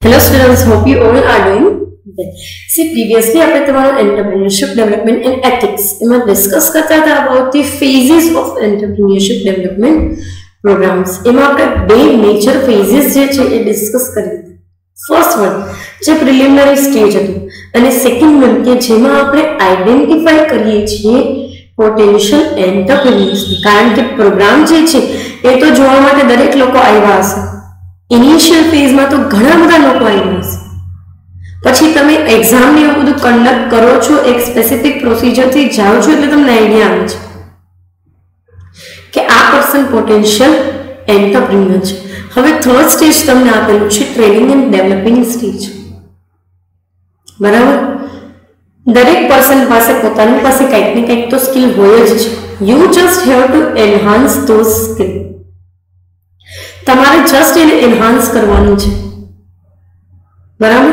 Hello students, hope you all are doing well. See, previously આપણે તમારો entrepreneurship development and ethics એમાં discuss કરતા હતા about the phases of entrepreneurship development programs. એમાં આપણે બે મેજર phases જે છે એ ડિસ્કસ કરી હતી. ફર્સ્ટ વન જે પ્રિલિમિનરી સ્ટેજ હતું અને સેકન્ડ વન કે જેમાં આપણે આઈડેન્ટિફાઈ કરીએ છીએ પોટેન્શિયલ એન્ટરપ્રેન્યોર્સ. કારણ કે પ્રોગ્રામ જે છે એ તો જોવા માટે દરેક લોકો આવ્યા હશે. ઇનિશિયલ ફેઝમાં તો ઘણા બધા લોકો આવ્યા હશે. પછી તમે એક્ઝામ ને એવું બધું કન્ડક્ટ કરો છો, એક સ્પેસિફિક પ્રોસિજરથી જાઓ છો એટલે તમને આઈડિયા આવે છે કે આ પર્સન પોટેન્શિયલ એન્ટરપ્રેન્યોર છે. હવે થર્ડ સ્ટેજ તમને આપેલું છે ટ્રેનિંગ એન્ડ ડેવલપિંગ સ્ટેજ. બરાબર? દરેક પર્સન પાસે પોતાની પાસે કંઈક ને કંઈક તો સ્કિલ હોય જ છે. You just have to enhance those skill. તમારે જસ્ટ એને એન્હાન્સ કરવાનું છે. બરાબર?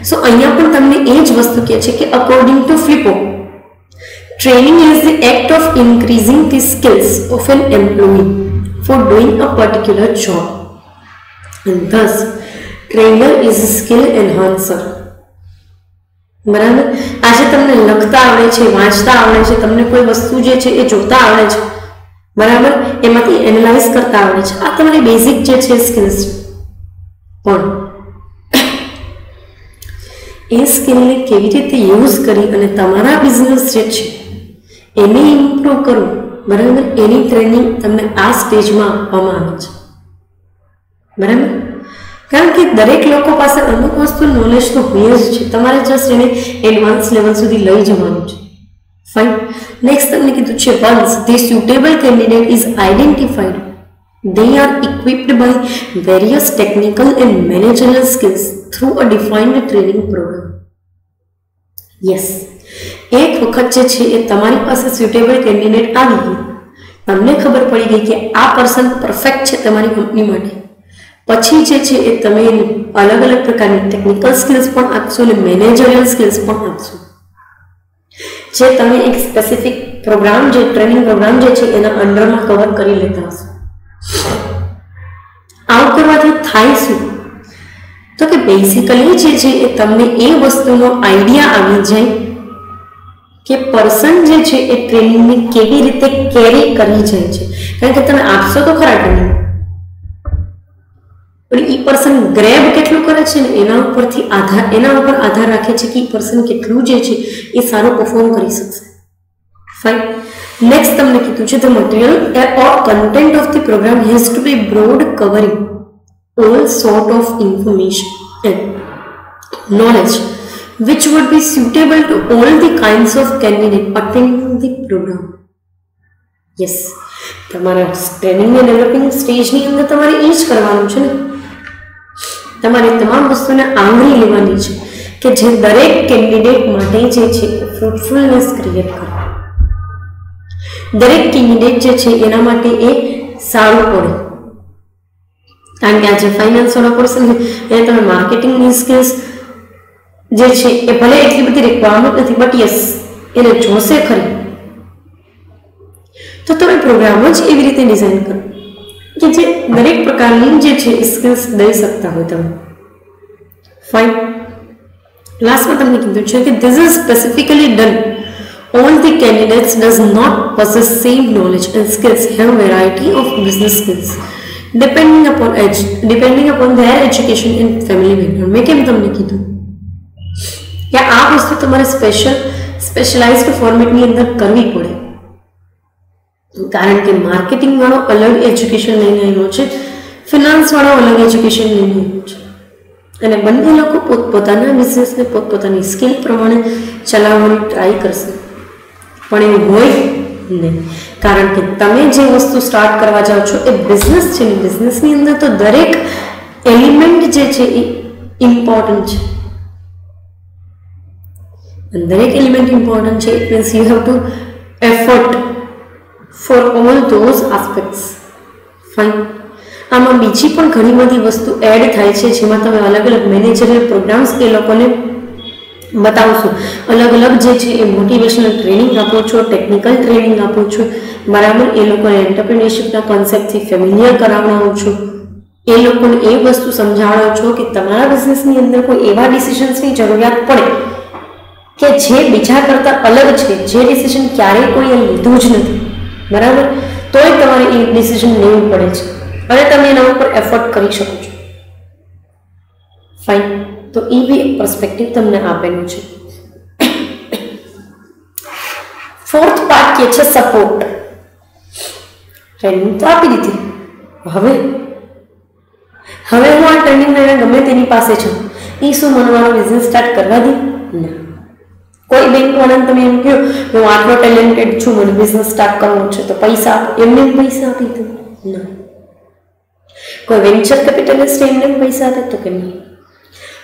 સો અહીંયા પણ તમને એ જ વસ્તુ કહે છે કે according to Flippo, training is the act of increasing the skills of an employee for doing a particular job and thus trainer is a skill enhancer. બરાબર? આજે તમને લખતા આવડે છે, વાંચતા આવડે છે, તમને કોઈ વસ્તુ જે છે એ જોતા આવડે છે, બરાબર, એમાંથી એનાલાઇઝ કરતા આવડે છે, આ તમારી બેઝિક જે છે સ્કિલ્સ છે. પણ એ સ્કિલને કેવી રીતે યુઝ કરી અને તમારા બિઝનેસ જે છે એને ઇમ્પ્રૂવ કરો, બરાબર, એની ટ્રેનિંગ તમને આ સ્ટેજમાં આપવામાં આવે છે. બરાબર? કારણ કે દરેક લોકો પાસે અમુક વસ્તુ નોલેજ તો હોય જ છે, તમારે જસ્ટ એને એડવાન્સ લેવલ સુધી લઈ જવાનું છે. ફાઇન. નેક્સ્ટ તમને કીધું છે once the suitable candidate is identified, they are equipped by various technical and managerial skills through a defined training program. Yes, એક વખત જે છે એ તમારી પાસે suitable candidate આવી ગયું, તમને ખબર પડી ગઈ કે આ પર્સન પરફેક્ટ છે તમારી કંપની માટે, પછી જે છે એ તમે અલગ અલગ પ્રકારની ટેકનિકલ સ્કિલ્સ પણ આપશો અને મેનેજરિયલ સ્કિલ્સ પણ આપશો, જે તમે એક સ્પેસિફિક પ્રોગ્રામ, જે ટ્રેનિંગ પ્રોગ્રામ જે છે એના અંડરમાં કવર કરી લેતા હશો. આવું કરવાથી થાય શું? તો કે બેઝિકલી જે છે એ તમને એ વસ્તુનો આઈડિયા આવી જાય કે પર્સન જે છે એ ટ્રેનિંગને કેવી રીતે કેરી કરી જાય છે. કારણ કે તમે આપશો તો ખરા ટ્રેનિંગ, પણ એ પર્સન ગ્રેબ કેટલું કરે છે ને એના ઉપર આધાર રાખે છે કે એ પર્સન કેટલું જે છે એ સારું પરફોર્મ કરી શકશે. ફાઇન. નેક્સ્ટ તમને કીધું છે the material or content of the program has to be broad, covering all sort of information and knowledge which would be suitable to all the kinds of candidate attending the program. Yes, તમારા training અને developing સ્ટેજની અંદર તમારે એ જ કરવાનું છે ને. તમારે તમામ વસ્તુને આવરી લેવાની છે કે જે દરેક કેન્ડિડેટ માટે જે છે ફ્રૂટફુલનેસ ક્રિએટ કરે, દરેક કેન્ડિડેટ જે છે એના માટે એ સારું પડે. કારણ કે આજે ફાઇનાન્સ વાળા પર્સન એને તમે માર્કેટિંગની સ્કિલ્સ જે છે એ ભલે એટલી બધી રિક્વાયરમેન્ટ નથી, બટ યસ એને જોશે ખરી. તો તમે પ્રોગ્રામ જ એવી રીતે ડિઝાઇન કરો કે જે દરેક પ્રકારની જે છે સ્કિલ્સ દઈ શકતા હોય તમે. ફાઇન. લાસ્ટમાં તમને કીધું છે કે this is specifically done. All the candidates does not possess same knowledge and skills, have variety of business skills depending upon their education and family background. મેં કેમ તમને કીધું કે આ વસ્તુ તમારે સ્પેશિયલાઇઝ્ડ ફોર્મેટની અંદર કરવી પડે. કારણ કે માર્કેટિંગ વાળો અલગ એજ્યુકેશન લઈને આવ્યો છે, ફિનાન્સ વાળો અલગ એજ્યુકેશન લઈને આવ્યો છે, અને બંને લોકો પોતપોતાના બિઝનેસને પોતપોતાની સ્કિલ પ્રમાણે ચલાવવાની ટ્રાય કરશે. પણ એવું હોય નહીં, કારણ કે તમે જે વસ્તુ સ્ટાર્ટ કરવા જાઓ છો એ બિઝનેસ છે ને, બિઝનેસની અંદર તો દરેક એલિમેન્ટ જે છે એ ઇમ્પોર્ટન્ટ છે. દરેક એલિમેન્ટ ઇમ્પોર્ટન્ટ છે. It means you have to effort for all those aspects. Fine. આમાં બીજી પણ ઘણી બધી વસ્તુ એડ થાય છે, જેમાં તમે અલગ અલગ મેનેજરિયલ પ્રોગ્રામ્સ એ લોકોને બતાવશો, અલગ અલગ જે છે એ મોટિવેશનલ ટ્રેનિંગ આપો છો, ટેકનિકલ ટ્રેનિંગ આપો છો, બરાબર, એ લોકોને એન્ટરપ્રિન્યોરશિપના કોન્સેપ્ટથી ફેમિલિયર કરાવડાવો છો. એ લોકોને એ વસ્તુ સમજાવો છો કે તમારા બિઝનેસની અંદર કોઈ એવા ડિસિઝન્સની જરૂરિયાત પડે કે જે બીજા કરતાં અલગ છે, જે ડિસિઝન ક્યારેય કોઈએ લીધું જ નથી, બરાબર, તોય તમારે એ ડિસિઝન લેવું પડે છે અને તમે એના ઉપર એફર્ટ કરી શકો છો. ફાઇન. તો એ બી એક પર્સપેક્ટિવ તમને આપેલું છે. ફોર્થ પાર્ટ કે છે સપોર્ટ. ટ્રેનિંગ તો આપી દીધી. હવે હું આ ટ્રેનિંગ લઈને ગમે તેની પાસે છું, એ શું મને મારો બિઝનેસ સ્ટાર્ટ કરવા દે? ના. કોઈ બેંક વાળાને તમે એમ કહો કે હું આટલો ટેલેન્ટેડ છું, મને બિઝનેસ સ્ટાર્ટ કરવો છે, તો પૈસા એમને પૈસા આપી દો? ના. કોઈ વેન્ચર કેપિટલિસ્ટ એમને પૈસા આપે તો કે નહીં.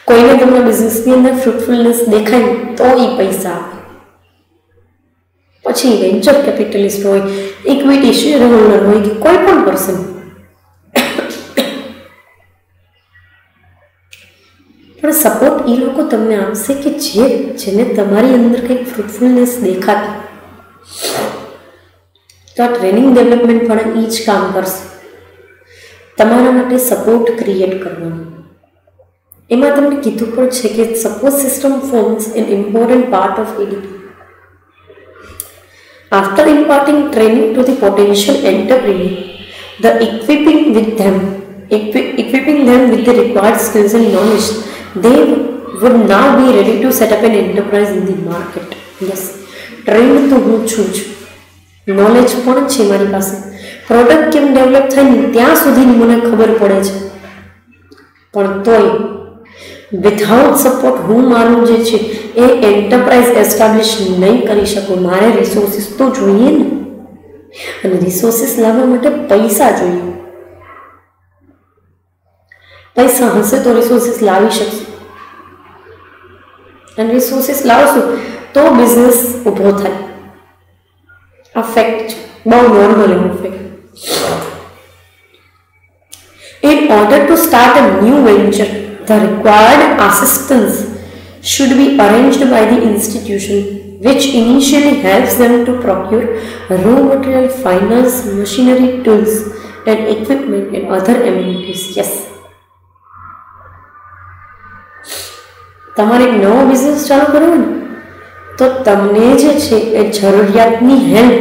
કોઈને તમારા બિઝનેસની અંદર ફ્રૂટફુલનેસ દેખાય તો એ પૈસા આપે. પછી વેન્ચર કેપિટલિસ્ટ હોય, ઇક્વિટી શેર હોલ્ડર હોય કે કોઈ પણ પર્સન, પણ સપોર્ટ એ લોકો તમને આપશે કે જેને તમારી અંદર કંઈક ફ્રૂટફુલનેસ દેખાતી. તો આ ટ્રેનિંગ ડેવલપમેન્ટ પણ એ જ કામ કરશે, તમારા માટે સપોર્ટ ક્રિએટ કરવાનું. એમાં તમને કીધું પણ છે કે support system forms N important part of ADP. After imparting training to the potential entrepreneur, the equipping them with the required skills and knowledge, they would now be ready to set up an enterprise in the market. Yes, trained તો હું છું જ, knowledge પણ છે મારી પાસે, product કેમ develop થાય ને ત્યાં સુધીની મને ખબર પડે છે, પણ તોય વિથઆઉટ સપોર્ટ હું મારું જે છે એ એન્ટરપ્રાઇઝ એસ્ટાબ્લિશ નહીં કરી શકું. મારે રિસોર્સિસ તો જોઈએ ને, અને રિસોર્સિસ લાવવા માટે પૈસા જોઈએ. પૈસા હશે તો રિસોર્સિસ લાવી શકશું, અને રિસોર્સિસ લાવશું તો બિઝનેસ ઊભો થાય. આ ફેક્ટ છે, બહુ નોર્મલ એવું fact. In order to start a new venture, the required assistance should be arranged by the institution, which initially helps them to procure raw material, finance, machinery, tools, and equipment and other amenities. Yes. તમારે એક નવો business ચાલુ કરવો ને તો તમને જે છે એ જરૂરિયાતની હેલ્પ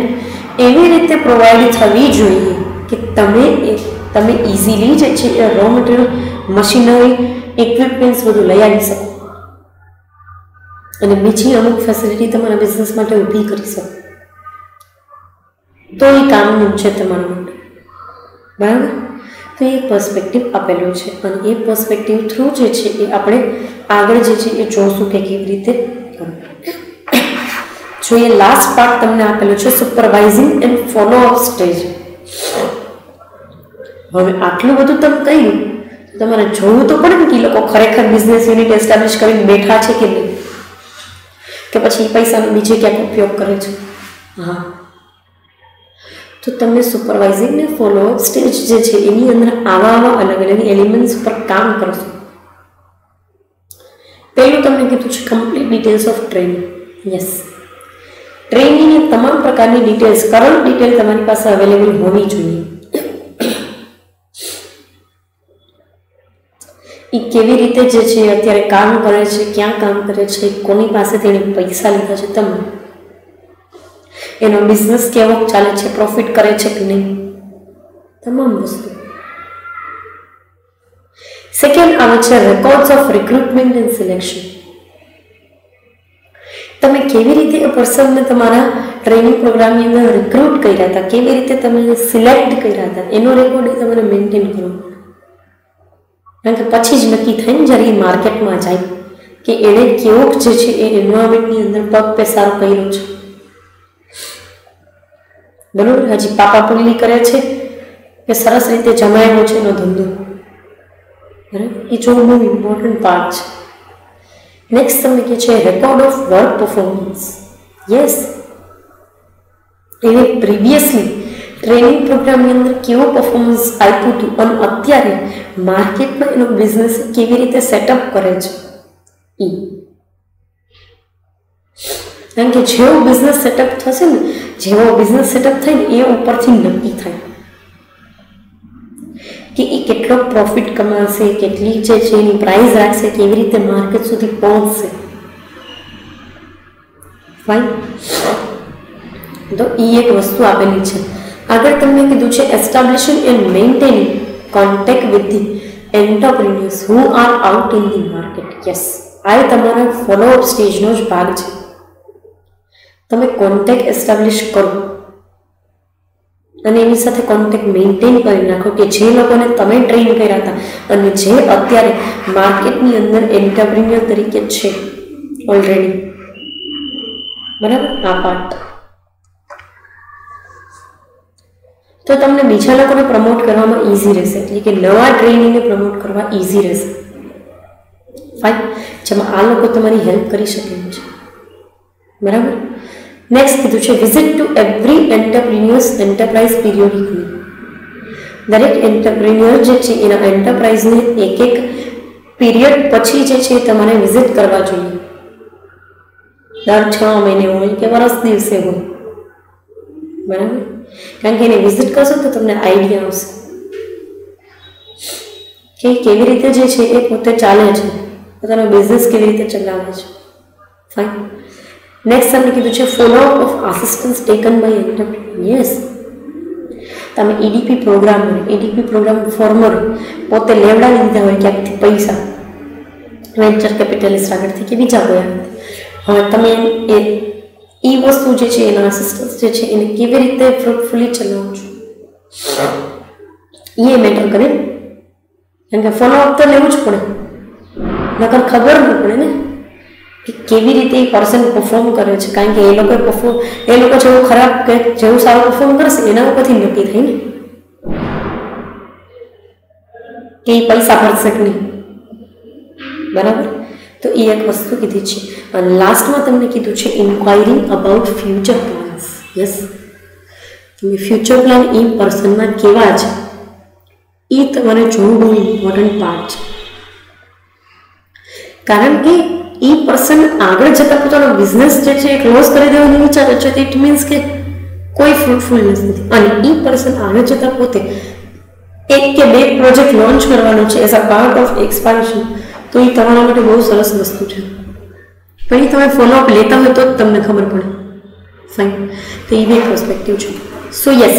એવી રીતે પ્રોવાઈડ થવી જોઈએ કે તમે ઇઝીલી જે છે એ રો મટીરિયલ, મશીનરી, ઇક્વિપમેન્ટ્સ બધું લઈ આવી શકો અને બીજી અમુક ફેસિલિટી તમારા બિઝનેસ માટે ઊભી કરી શકો. તો એ કામનું છે તમારા માટે, બરાબર. તો એ પર્સપેક્ટિવ આપેલું છે અને એ પર્સપેક્ટિવ થ્રુ જે છે એ આપણે આગળ જે છે એ જોશું કે કેવી રીતે કરવું. જોઈએ લાસ્ટ પાર્ટ તમને આપેલું છે supervising and follow up stage. હવે આટલું બધું તમે કહ્યું, તમારે જોવું તો પડે ને કે લોકો ખરેખર બિઝનેસ યુનિટ એસ્ટાબ્લિશ કરીને બેઠા છે કે નહીં, કે પછી પૈસાનો બીજે ક્યાંક ઉપયોગ કરે છે. હા, તો તમે સુપરવાઇઝિંગ ને ફોલો અપ સ્ટેજ જે છે એની અંદર આવા અલગ અલગ એલિમેન્ટ્સ પર કામ કરશો. પહેલું તમને કીધું છે complete details of training. Yes, ટ્રેનિંગની તમામ પ્રકારની ડિટેલ્સ, કરંટ ડિટેલ તમારી પાસે અવેલેબલ હોવી જોઈએ. એ કેવી રીતે જે છે અત્યારે કામ કરે છે, ક્યાં કામ કરે છે, કોની પાસે તેણે પૈસા લીધા છે, તમે એનો બિઝનેસ કેવો ચાલે છે, પ્રોફિટ કરે છે કે નહીં, તમામ વસ્તુ. સેકન્ડ આવે છે records of recruitment and selection. તમે કેવી રીતે એ પર્સનને તમારા ટ્રેનિંગ પ્રોગ્રામની અંદર રિક્રુટ કર્યા હતા, કેવી રીતે તમે સિલેક્ટ કર્યા હતા, એનો રેકોર્ડ એ તમારે મેન્ટેન કરવો. કારણ કે પછી જ નક્કી થાય ને જ્યારે એ માર્કેટમાં જાય કે એણે કેવોક જે છે એ એન્વાયરમેન્ટની અંદર પગ પેસારો કર્યો છે. બરોબર, હજી પાપાપુલ્લી કરે છે કે સરસ રીતે જમાયેલો છે એનો ધંધો, બરાબર, એ જોવું બહુ ઇમ્પોર્ટન્ટ પાર્ટ છે. નેક્સ્ટ તમને કહે છે record of work performance. Yes, એને પ્રીવિયસલી ટ્રેનિંગ પ્રોગ્રામની અંદર કેવો પરફોર્મન્સ આપ્યું હતું અને અત્યારે માર્કેટમાં એનો બિઝનેસ કેવી રીતે સેટઅપ કરે છે એ. કારણ કે જેવો બિઝનેસ સેટઅપ થશે ને, જેવો બિઝનેસ સેટઅપ થાય ને એ ઉપરથી નક્કી થાય. કે એ કેટલો પ્રોફિટ કમાશે, કેટલી જે છે એની પ્રાઇસ રાખશે, કેવી રીતે માર્કેટ સુધી પહોંચશે. ફાઇન. તો એ એક વસ્તુ આપેલી છે. આગળ તમને કીધું છે એસ્ટાબ્લિશિંગ and maintaining contact with the entrepreneurs who are out in the market. Yes, આ તમારા ફોલોઅપ સ્ટેજનો જ ભાગ છે. તમે કોન્ટેક્ટ એસ્ટાબ્લિશ કરો અને એની સાથે કોન્ટેક્ટ મેન્ટેન કરી નાખો કે જે લોકોને તમે ટ્રેન કર્યા હતા અને જે અત્યારે માર્કેટની અંદર એન્ટરપ્રિન્યોર તરીકે છે ઓલરેડી. બરાબર, આ પાર્ટ. તો તમને બીજા લોકોને પ્રમોટ કરવામાં ઇઝી રહેશે, એટલે કે નવા ટ્રેનિંગને પ્રમોટ કરવા ઇઝી રહેશે. ફાઇન, જેમાં આ લોકો તમારી હેલ્પ કરી શકે એમ છે. બરાબર. નેક્સ્ટ કીધું છે visit to every entrepreneurs enterprise periodically. દરેક એન્ટરપ્રિન્યોર જે છે એના એન્ટરપ્રાઇઝને એક એક પીરિયડ પછી જે છે તમારે વિઝિટ કરવા જોઈએ. દર 6 મહિને હોય કે વર્ષ દિવસે હોય. બરાબર, કારણ કે એને વિઝિટ કરશો તો તમને આઈડિયા આવશે કે કેવી રીતે જે છે એ પોતે ચાલે છે, પોતાનો બિઝનેસ કેવી રીતે ચલાવે છે. ફાઇન. નેક્સ્ટ તમને કીધું છે follow up of assistance taken by entrepreneur. Yes, તમે એડીપી પ્રોગ્રામ ફોર્મર પોતે લેવડાવી દીધા હોય ક્યાંકથી પૈસા, વેન્ચર કેપિટલિસ્ટ આગળથી કે બીજા કોઈ આગળથી. હવે તમે એ વસ્તુ જે છે એના આસિસ્ટન્સ જે છે એને કેવી રીતે ફ્રૂટફુલી ચલાવો છો એ મેટર કરે. કારણ કે ફોલોઅપ તો લેવું જ પડે, નકર ખબર ન પડે ને કે કેવી રીતે એ પર્સન પરફોર્મ કરે છે. કારણ કે એ લોકો જેવું ખરાબ કે જેવું સારું પરફોર્મ કરશે એના ઉપરથી નક્કી થાય ને કે એ પૈસા ભરશે કે નહીં. બરાબર, તો એ એક વસ્તુ કીધી છે. અને લાસ્ટમાં તમને કીધું છે ઇન્ક્વાયરિંગ અબાઉટ ફ્યુચર પ્લાન્સ. યસ, તમે ફ્યુચર પ્લાન એ પર્સનમાં કેવા છે એ તમારે જોવું બહુ ઇમ્પોર્ટન્ટ પાર્ટ છે. કારણ કે એ પર્સન આગળ જતાં પોતાનો બિઝનેસ જે છે એ ક્લોઝ કરી દેવાનું વિચારે છે, તો ઇટ મીન્સ કે કોઈ ફ્રૂટફુલનેસ નથી. અને એ પર્સન આગળ જતાં પોતે 1 કે 2 પ્રોજેક્ટ લોન્ચ કરવાનો છે as a part of expansion, તો એ તમારા માટે બહુ સરસ વસ્તુ છે. પણ એ તમે ફોલોઅપ લેતા હોય તો જ તમને ખબર પડે. ફાઇન, તો એ બી પર્સપેક્ટિવ છે. સો યસ,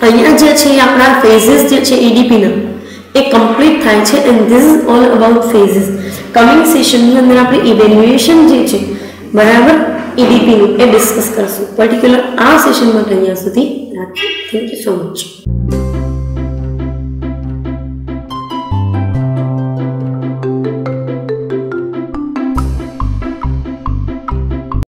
અહીંયા જે છે આપણા ફેઝિસ જે છે EDPના એ કમ્પ્લીટ થાય છે. And this is all about phases. Coming સેશનની અંદર આપણે ઇવેલ્યુએશન જે છે બરાબર EDPનું એ ડિસ્કસ કરશું. પર્ટિક્યુલર આ સેશન માટે અહીંયા સુધી રાખીએ. Thank you so much.